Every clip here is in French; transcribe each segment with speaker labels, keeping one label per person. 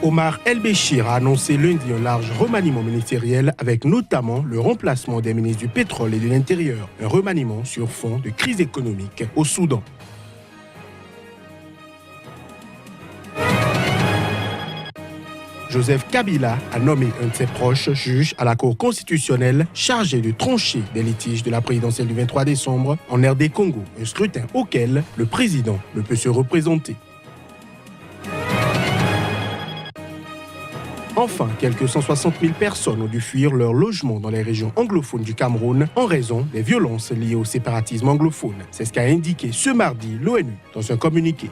Speaker 1: Omar El-Béchir a annoncé lundi un large remaniement ministériel avec notamment le remplacement des ministres du pétrole et de l'Intérieur. Un remaniement sur fond de crise économique au Soudan. Joseph Kabila a nommé un de ses proches juge à la Cour constitutionnelle chargé de trancher des litiges de la présidentielle du 23 décembre en RD Congo, un scrutin auquel le président ne peut se représenter. Enfin, quelques 160 000 personnes ont dû fuir leur logement dans les régions anglophones du Cameroun en raison des violences liées au séparatisme anglophone. C'est ce qu'a indiqué ce mardi l'ONU dans un communiqué.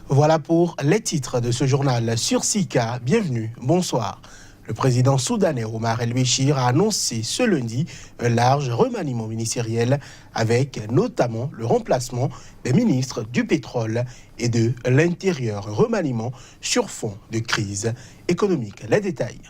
Speaker 1: Voilà pour les titres de ce journal sur Sika. Bienvenue, bonsoir. Le président soudanais Omar El-Béchir a annoncé ce lundi un large remaniement ministériel avec notamment le remplacement des ministres du pétrole et de l'Intérieur. Un remaniement sur fond de crise économique. Les détails.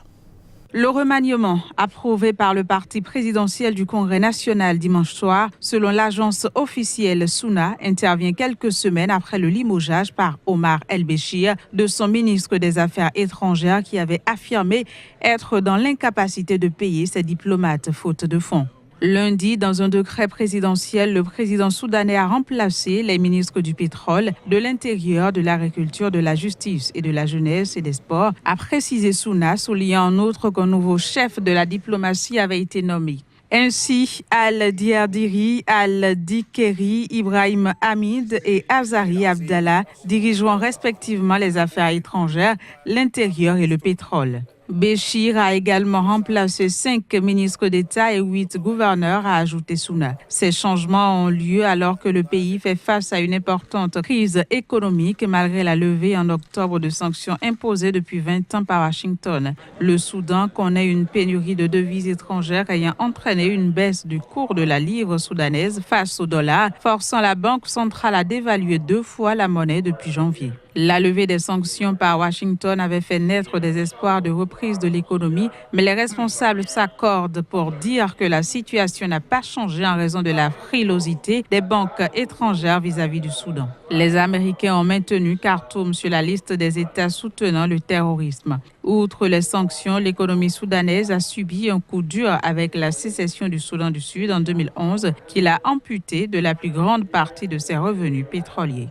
Speaker 2: Le remaniement, approuvé par le parti présidentiel du Congrès national dimanche soir, selon l'agence officielle SUNA, intervient quelques semaines après le limogeage par Omar El-Béchir de son ministre des Affaires étrangères qui avait affirmé être dans l'incapacité de payer ses diplomates faute de fonds. Lundi, dans un décret présidentiel, le président soudanais a remplacé les ministres du pétrole, de l'intérieur, de l'agriculture, de la justice et de la jeunesse et des sports, a précisé SUNA, soulignant en outre qu'un nouveau chef de la diplomatie avait été nommé. Ainsi, Al-Diardiri, Al-Dikeri, Ibrahim Hamid et Azari Abdallah dirigeront respectivement les affaires étrangères, l'intérieur et le pétrole. Béchir a également remplacé 5 ministres d'État et 8 gouverneurs, a ajouté SUNA. Ces changements ont lieu alors que le pays fait face à une importante crise économique malgré la levée en octobre de sanctions imposées depuis 20 ans par Washington. Le Soudan connaît une pénurie de devises étrangères ayant entraîné une baisse du cours de la livre soudanaise face au dollar, forçant la Banque centrale à dévaluer 2 fois la monnaie depuis janvier. La levée des sanctions par Washington avait fait naître des espoirs de reprise de l'économie, mais les responsables s'accordent pour dire que la situation n'a pas changé en raison de la frilosité des banques étrangères vis-à-vis du Soudan. Les Américains ont maintenu Khartoum sur la liste des États soutenant le terrorisme. Outre les sanctions, l'économie soudanaise a subi un coup dur avec la sécession du Soudan du Sud en 2011, qui l'a amputé de la plus grande partie de ses revenus pétroliers.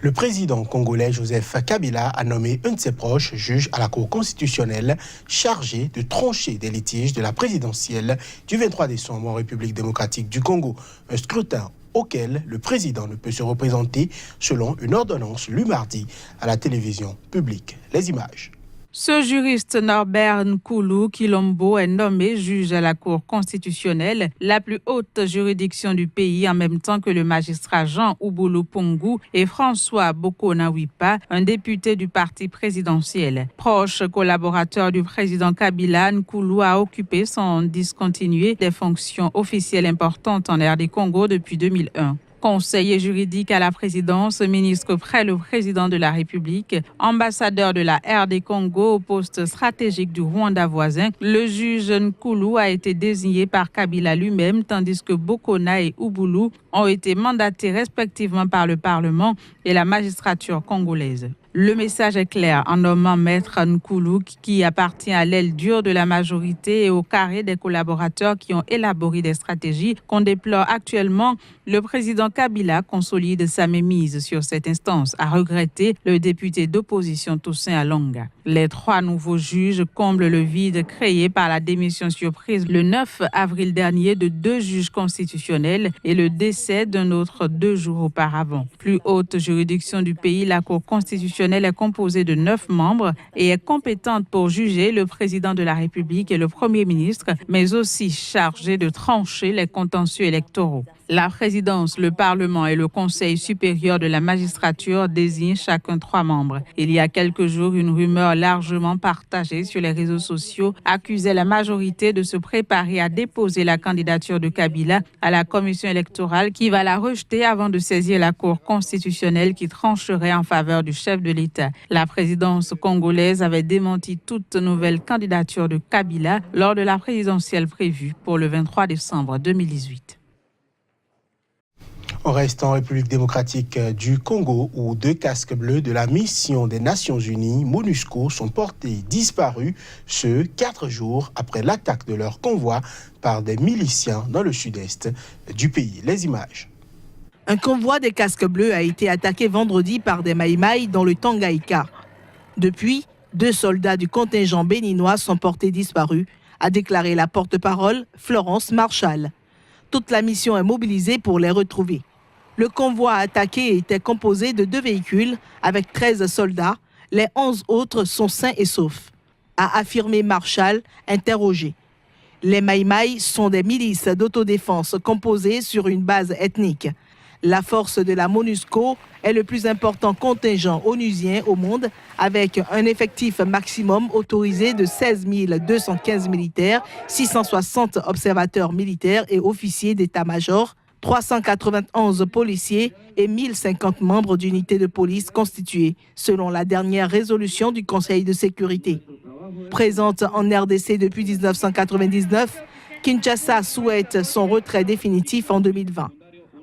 Speaker 1: Le président congolais Joseph Kabila a nommé un de ses proches juge à la Cour constitutionnelle chargé de trancher des litiges de la présidentielle du 23 décembre en République démocratique du Congo. Un scrutin auquel le président ne peut se représenter selon une ordonnance lue mardi à la télévision publique. Les images.
Speaker 2: Ce juriste Norbert Nkulu Kilombo est nommé juge à la Cour constitutionnelle, la plus haute juridiction du pays, en même temps que le magistrat Jean Ouboulou Pongu et François Boko-Nawipa, un député du parti présidentiel. Proche collaborateur du président Kabila, Nkulu a occupé sans discontinuer des fonctions officielles importantes en RD Congo depuis 2001. Conseiller juridique à la présidence, ministre près le président de la République, ambassadeur de la RD Congo au poste stratégique du Rwanda voisin, le juge Nkulu a été désigné par Kabila lui-même, tandis que Bokona et Ouboulou ont été mandatés respectivement par le Parlement et la magistrature congolaise. Le message est clair en nommant Maître Nkulu, qui appartient à l'aile dure de la majorité et au carré des collaborateurs qui ont élaboré des stratégies qu'on déplore actuellement. Le président Kabila consolide sa mainmise sur cette instance, a regretté le député d'opposition Toussaint Alonga. Les 3 nouveaux juges comblent le vide créé par la démission surprise le 9 avril dernier de 2 juges constitutionnels et le décès d'un autre 2 jours auparavant. Plus haute juridiction du pays, la Cour constitutionnelle est composée de 9 membres et est compétente pour juger le président de la République et le Premier ministre, mais aussi chargée de trancher les contentieux électoraux. La présidence, le Parlement et le Conseil supérieur de la magistrature désignent chacun 3 membres. Il y a quelques jours, une rumeur largement partagée sur les réseaux sociaux accusait la majorité de se préparer à déposer la candidature de Kabila à la commission électorale qui va la rejeter avant de saisir la Cour constitutionnelle qui trancherait en faveur du chef de l'État. La présidence congolaise avait démenti toute nouvelle candidature de Kabila lors de la présidentielle prévue pour le 23 décembre 2018.
Speaker 1: On reste en République démocratique du Congo où 2 casques bleus de la mission des Nations Unies, MONUSCO, sont portés disparus 4 jours après l'attaque de leur convoi par des miliciens dans le sud-est du pays. Les images.
Speaker 3: Un convoi des casques bleus a été attaqué vendredi par des Maïmaï dans le Tanganyika. Depuis, 2 soldats du contingent béninois sont portés disparus, a déclaré la porte-parole Florence Marshall. Toute la mission est mobilisée pour les retrouver. Le convoi attaqué était composé de 2 véhicules avec 13 soldats. Les 11 autres sont sains et saufs, a affirmé Marshall, interrogé. Les Maïmaï sont des milices d'autodéfense composées sur une base ethnique. La force de la MONUSCO est le plus important contingent onusien au monde avec un effectif maximum autorisé de 16 215 militaires, 660 observateurs militaires et officiers d'état-major, 391 policiers et 1050 membres d'unités de police constituées, selon la dernière résolution du Conseil de sécurité. Présente en RDC depuis 1999, Kinshasa souhaite son retrait définitif en 2020.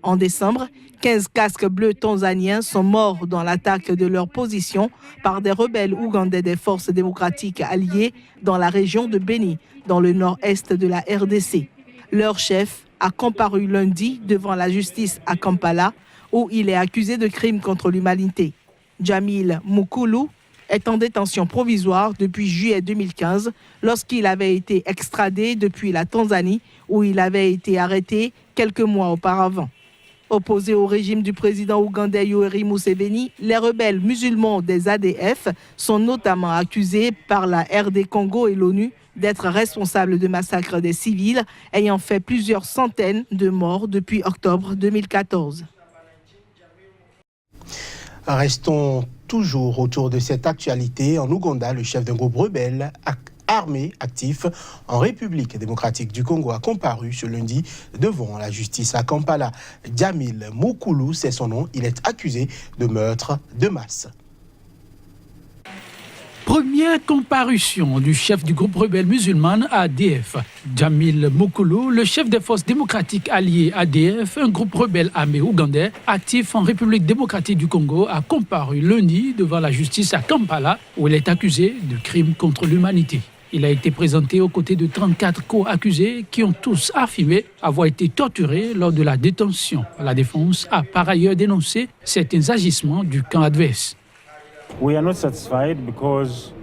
Speaker 3: En décembre, 15 casques bleus tanzaniens sont morts dans l'attaque de leur position par des rebelles ougandais des forces démocratiques alliées dans la région de Beni, dans le nord-est de la RDC. Leur chef a comparu lundi devant la justice à Kampala, où il est accusé de crimes contre l'humanité. Jamil Mukulu est en détention provisoire depuis juillet 2015, lorsqu'il avait été extradé depuis la Tanzanie, où il avait été arrêté quelques mois auparavant. Opposés au régime du président ougandais Yoweri Museveni, les rebelles musulmans des ADF sont notamment accusés par la RD Congo et l'ONU d'être responsables de massacres des civils, ayant fait plusieurs centaines de morts depuis octobre 2014.
Speaker 1: Restons toujours autour de cette actualité. En Ouganda, le chef d'un groupe rebelle armé actif en République démocratique du Congo a comparu ce lundi devant la justice à Kampala. Jamil Mukulu, c'est son nom, il est accusé de meurtre de masse.
Speaker 4: Première comparution du chef du groupe rebelle musulman ADF. Jamil Mukulu, le chef des forces démocratiques alliées ADF, un groupe rebelle armé ougandais actif en République démocratique du Congo, a comparu lundi devant la justice à Kampala où il est accusé de crimes contre l'humanité. Il a été présenté aux côtés de 34 co-accusés qui ont tous affirmé avoir été torturés lors de la détention. La défense a par ailleurs dénoncé certains agissements du camp adverse.
Speaker 5: We are not satisfied because,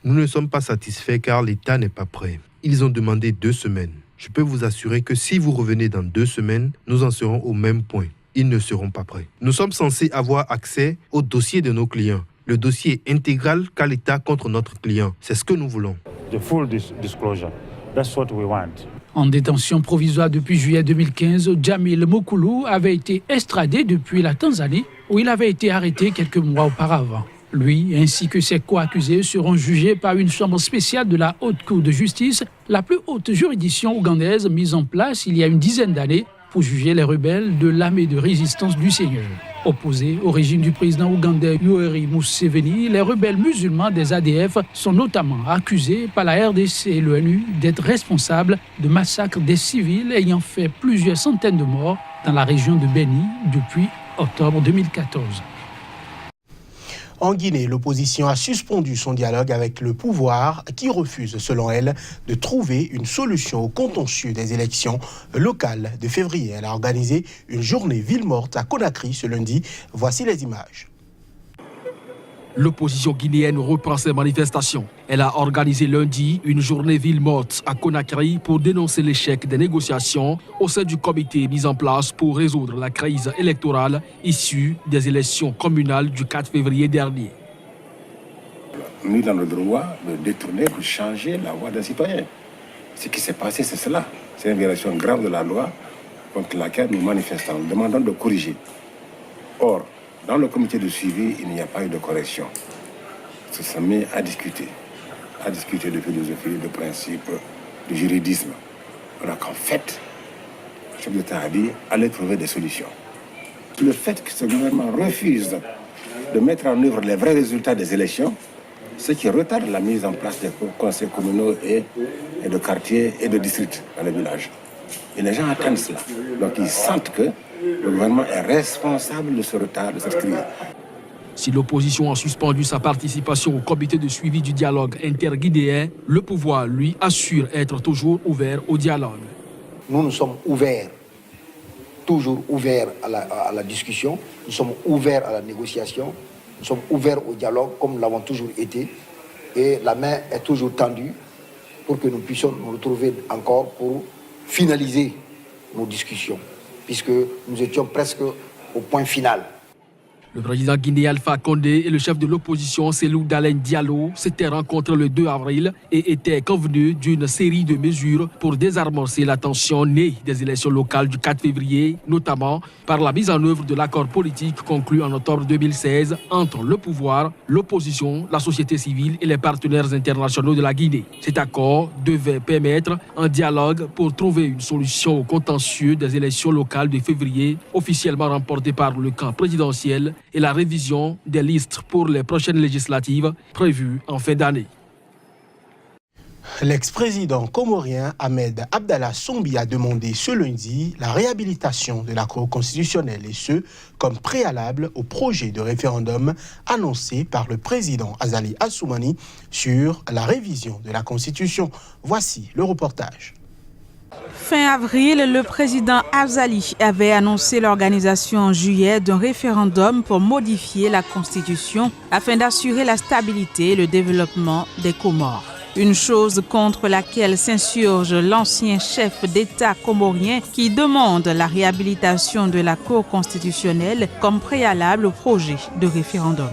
Speaker 6: Nous ne sommes pas satisfaits car l'État n'est pas prêt. Ils ont demandé 2 semaines. Je peux vous assurer que si vous revenez dans 2 semaines, nous en serons au même point. Ils ne seront pas prêts. Nous sommes censés avoir accès au dossier de nos clients. Le dossier est intégral qu'a l'État contre notre client. C'est ce que nous voulons.
Speaker 5: the full disclosure. That's what we want.
Speaker 4: En détention provisoire depuis juillet 2015, Jamil Mukulu avait été extradé depuis la Tanzanie où il avait été arrêté quelques mois auparavant. Lui ainsi que ses co-accusés seront jugés par une chambre spéciale de la Haute Cour de justice, la plus haute juridiction ougandaise mise en place il y a une dizaine d'années pour juger les rebelles de l'armée de résistance du Seigneur. Opposés au régime du président ougandais Yoweri Museveni, les rebelles musulmans des ADF sont notamment accusés par la RDC et l'ONU d'être responsables de massacres des civils ayant fait plusieurs centaines de morts dans la région de Beni depuis octobre 2014.
Speaker 1: En Guinée, l'opposition a suspendu son dialogue avec le pouvoir qui refuse, selon elle, de trouver une solution au contentieux des élections locales de février. Elle a organisé une journée ville morte à Conakry ce lundi. Voici les images.
Speaker 7: L'opposition guinéenne reprend ses manifestations. Elle a organisé lundi une journée ville morte à Conakry pour dénoncer l'échec des négociations au sein du comité mis en place pour résoudre la crise électorale issue des élections communales du 4 février dernier.
Speaker 8: Nous avons le droit de détourner, de changer la voix d'un citoyen. Ce qui s'est passé, c'est cela. C'est une violation grave de la loi contre laquelle nous manifestons, nous demandons de corriger. Or, dans le comité de suivi, il n'y a pas eu de correction. Ça s'est mis à discuter de philosophie, de principe, de juridisme. Donc en fait, le chef d'État a dit allez trouver des solutions. Le fait que ce gouvernement refuse de mettre en œuvre les vrais résultats des élections, ce qui retarde la mise en place des conseils communaux et de quartiers et de districts dans les villages. Et les gens attendent cela. Donc ils sentent que Le gouvernement est responsable de ce retard, de cette crise.
Speaker 7: Si l'opposition a suspendu sa participation au comité de suivi du dialogue interguinéen, le pouvoir, lui, assure être toujours ouvert au dialogue.
Speaker 9: Nous sommes ouverts, toujours ouverts à la discussion, nous sommes ouverts à la négociation, nous sommes ouverts au dialogue comme nous l'avons toujours été. Et la main est toujours tendue pour que nous puissions nous retrouver encore pour finaliser nos discussions, puisque nous étions presque au point final.
Speaker 7: Le président guinéen Alpha Condé et le chef de l'opposition Cellou Dalein Diallo s'étaient rencontrés le 2 avril et étaient convenus d'une série de mesures pour désamorcer la tension née des élections locales du 4 février, notamment par la mise en œuvre de l'accord politique conclu en octobre 2016 entre le pouvoir, l'opposition, la société civile et les partenaires internationaux de la Guinée. Cet accord devait permettre un dialogue pour trouver une solution au contentieux des élections locales de février, officiellement remportées par le camp présidentiel, et la révision des listes pour les prochaines législatives prévues en fin d'année.
Speaker 1: L'ex-président comorien Ahmed Abdallah Sombi a demandé ce lundi la réhabilitation de la Cour constitutionnelle et ce, comme préalable au projet de référendum annoncé par le président Azali Assoumani sur la révision de la Constitution. Voici le reportage.
Speaker 2: Fin avril, le président Azali avait annoncé l'organisation en juillet d'un référendum pour modifier la Constitution afin d'assurer la stabilité et le développement des Comores. Une chose contre laquelle s'insurge l'ancien chef d'État comorien qui demande la réhabilitation de la Cour constitutionnelle comme préalable au projet de référendum.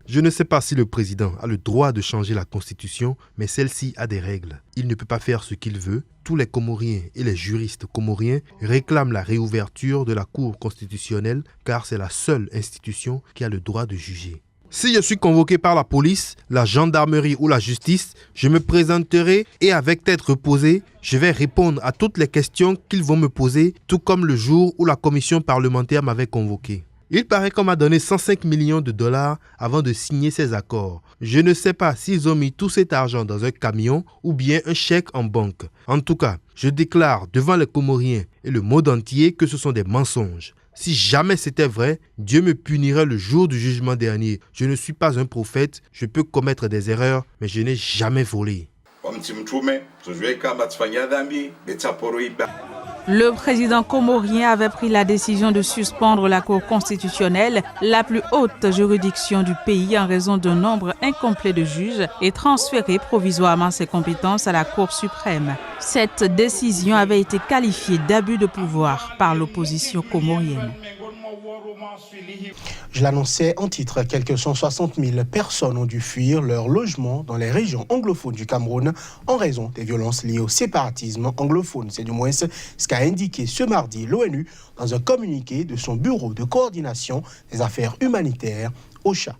Speaker 6: Je ne sais pas si le président a le droit de changer la Constitution, mais celle-ci a des règles. Il ne peut pas faire ce qu'il veut. Tous les Comoriens et les juristes comoriens réclament la réouverture de la Cour constitutionnelle car c'est la seule institution qui a le droit de juger. Si je suis convoqué par la police, la gendarmerie ou la justice, je me présenterai et avec tête reposée, je vais répondre à toutes les questions qu'ils vont me poser, tout comme le jour où la commission parlementaire m'avait convoqué. Il paraît qu'on m'a donné 105 millions de dollars avant de signer ces accords. Je ne sais pas s'ils ont mis tout cet argent dans un camion ou bien un chèque en banque. En tout cas, je déclare devant les Comoriens et le monde entier que ce sont des mensonges. Si jamais c'était vrai, Dieu me punirait le jour du jugement dernier. Je ne suis pas un prophète, je peux commettre des erreurs, mais je n'ai jamais volé.
Speaker 2: Le président comorien avait pris la décision de suspendre la Cour constitutionnelle, la plus haute juridiction du pays en raison d'un nombre incomplet de juges et transférer provisoirement ses compétences à la Cour suprême. Cette décision avait été qualifiée d'abus de pouvoir par l'opposition comorienne.
Speaker 1: Je l'annonçais en titre, quelques 160 000 personnes ont dû fuir leur logement dans les régions anglophones du Cameroun en raison des violences liées au séparatisme anglophone. C'est du moins ce qu'a indiqué ce mardi l'ONU dans un communiqué de son bureau de coordination des affaires humanitaires, OCHA.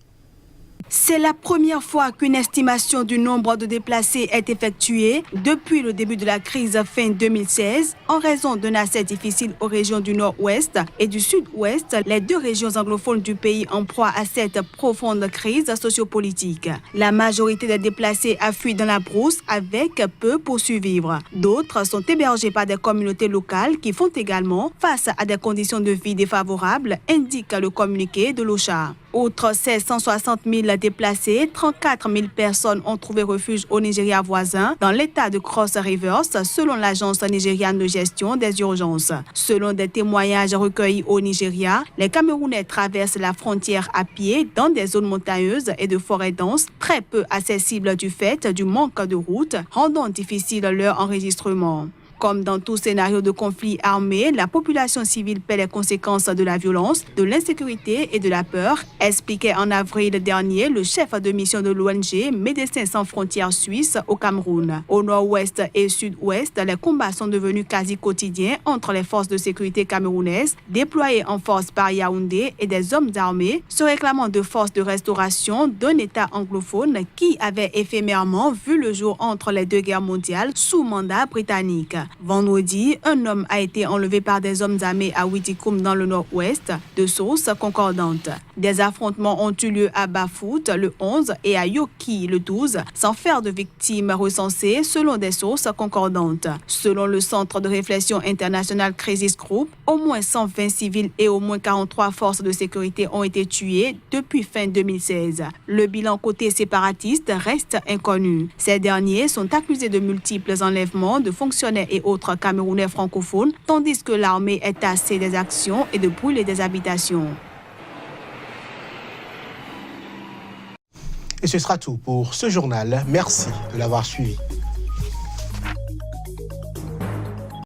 Speaker 10: C'est la première fois qu'une estimation du nombre de déplacés est effectuée depuis le début de la crise fin 2016 en raison d'un accès difficile aux régions du nord-ouest et du sud-ouest, les deux régions anglophones du pays en proie à cette profonde crise sociopolitique. La majorité des déplacés a fui dans la brousse avec peu pour survivre. D'autres sont hébergés par des communautés locales qui font également face à des conditions de vie défavorables, indique le communiqué de l'OCHA. Outre ces 160 000 déplacés, 34 000 personnes ont trouvé refuge au Nigeria voisin, dans l'état de Cross Rivers, selon l'agence nigériane de gestion des urgences. Selon des témoignages recueillis au Nigeria, les Camerounais traversent la frontière à pied dans des zones montagneuses et de forêts denses, très peu accessibles du fait du manque de routes, rendant difficile leur enregistrement. Comme dans tout scénario de conflit armé, la population civile paie les conséquences de la violence, de l'insécurité et de la peur, expliquait en avril dernier le chef de mission de l'ONG Médecins sans frontières suisse au Cameroun. Au nord-ouest et sud-ouest, les combats sont devenus quasi quotidiens entre les forces de sécurité camerounaises, déployées en force par Yaoundé, et des hommes armés se réclamant de forces de restauration d'un État anglophone qui avait éphémèrement vu le jour entre les deux guerres mondiales sous mandat britannique. Vendredi, un homme a été enlevé par des hommes armés à Witikoum dans le nord-ouest, de sources concordantes. Des affrontements ont eu lieu à Bafout le 11 et à Yoki le 12, sans faire de victimes recensées selon des sources concordantes. Selon le Centre de réflexion international Crisis Group, au moins 120 civils et au moins 43 forces de sécurité ont été tuées depuis fin 2016. Le bilan côté séparatiste reste inconnu. Ces derniers sont accusés de multiples enlèvements de fonctionnaires et autres Camerounais francophones, tandis que l'armée est tassée des actions et de brûler des habitations.
Speaker 1: Et ce sera tout pour ce journal. Merci de l'avoir suivi.